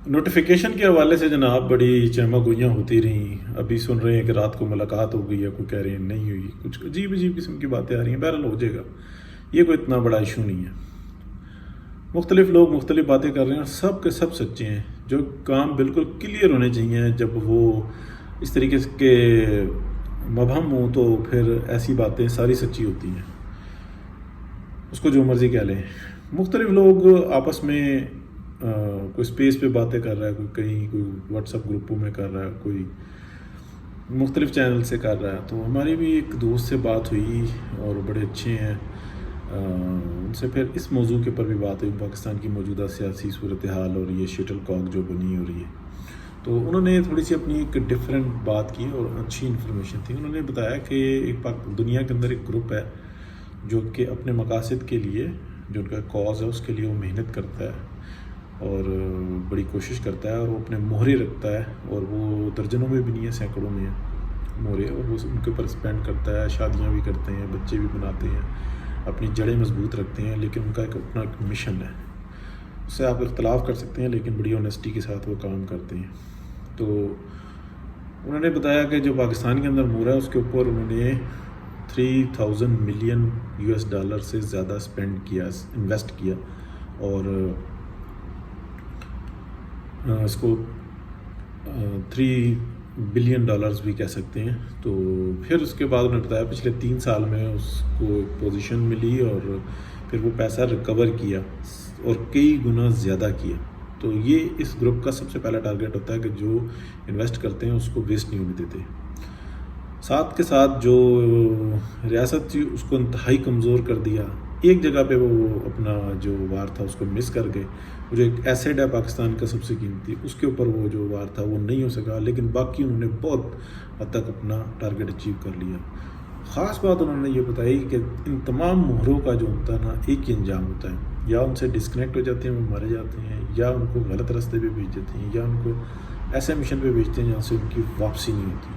Notification کے حوالے سے جناب بڑی چہمہ گوئیاں ہوتی رہیں. ابھی سن رہے ہیں کہ رات کو ملاقات ہو گئی ہے, کوئی کہہ رہے ہیں نہیں ہوئی, کچھ عجیب قسم کی باتیں آ رہی ہیں. بہرحال ہو جائے گا, یہ کوئی اتنا بڑا ایشو نہیں ہے. مختلف لوگ مختلف باتیں کر رہے ہیں اور سب کے سب سچے ہیں. جو کام بالکل کلیئر ہونے چاہیے, جب وہ اس طریقے کے مبہم ہوں تو پھر ایسی باتیں ساری سچی ہوتی ہیں, اس کو جو مرضی کہہ لیں. مختلف لوگ آپس میں کوئی اسپیس پہ باتیں کر رہا ہے, کوئی کہیں, کوئی واٹس ایپ گروپوں میں کر رہا ہے, کوئی مختلف چینل سے کر رہا ہے. تو ہماری بھی ایک دوست سے بات ہوئی اور بڑے اچھے ہیں, ان سے پھر اس موضوع کے اوپر بھی بات ہوئی, پاکستان کی موجودہ سیاسی صورتحال اور یہ شٹل کاک جو بنی ہو رہی ہے. تو انہوں نے تھوڑی سی اپنی ایک ڈفرینٹ بات کی اور اچھی انفارمیشن تھی. انہوں نے بتایا کہ ایک دنیا کے اندر ایک گروپ ہے جو کہ اپنے مقاصد کے لیے, جو ان کا کاز ہے اس کے لیے وہ محنت کرتا ہے اور بڑی کوشش کرتا ہے, اور وہ اپنے مہرے رکھتا ہے, اور وہ درجنوں میں بھی نہیں ہے, سینکڑوں میں مہرے, اور وہ ان کے اوپر اسپینڈ کرتا ہے, شادیاں بھی کرتے ہیں, بچے بھی بناتے ہیں, اپنی جڑیں مضبوط رکھتے ہیں. لیکن ان کا اپنا ایک مشن ہے, اس سے آپ اختلاف کر سکتے ہیں لیکن بڑی آنیسٹی کے ساتھ وہ کام کرتے ہیں. تو انہوں نے بتایا کہ جو پاکستان کے اندر مورا ہے اس کے اوپر انہوں نے $3000 ملین سے زیادہ اسپینڈ کیا, انویسٹ کیا, اور اس کو $3 بلین بھی کہہ سکتے ہیں. تو پھر اس کے بعد انہوں نے بتایا پچھلے 3 سال میں اس کو پوزیشن ملی اور پھر وہ پیسہ ریکور کیا اور کئی گنا زیادہ کیا. تو یہ اس گروپ کا سب سے پہلا ٹارگیٹ ہوتا ہے کہ جو انویسٹ کرتے ہیں اس کو ویسٹ نہیں ہونے دیتے. ساتھ کے ساتھ جو ریاست تھی اس کو انتہائی کمزور کر دیا. ایک جگہ پہ وہ اپنا جو وار تھا اس کو مس کر گئے. وہ جو ایک ایسیڈ ہے پاکستان کا سب سے قیمتی, اس کے اوپر وہ جو وار تھا وہ نہیں ہو سکا, لیکن باقی انہوں نے بہت حد تک اپنا ٹارگیٹ اچیو کر لیا. خاص بات انہوں نے یہ بتائی کہ ان تمام مہروں کا جو ہوتا ہے نا, ایک ہی انجام ہوتا ہے, یا ان سے ڈسکنیکٹ ہو جاتے ہیں, وہ مارے جاتے ہیں, یا ان کو غلط راستے پہ بھیج دیتے ہیں, یا ان کو ایسے مشن پہ بھیجتے ہیں جہاں سے ان کی واپسی نہیں ہوتی.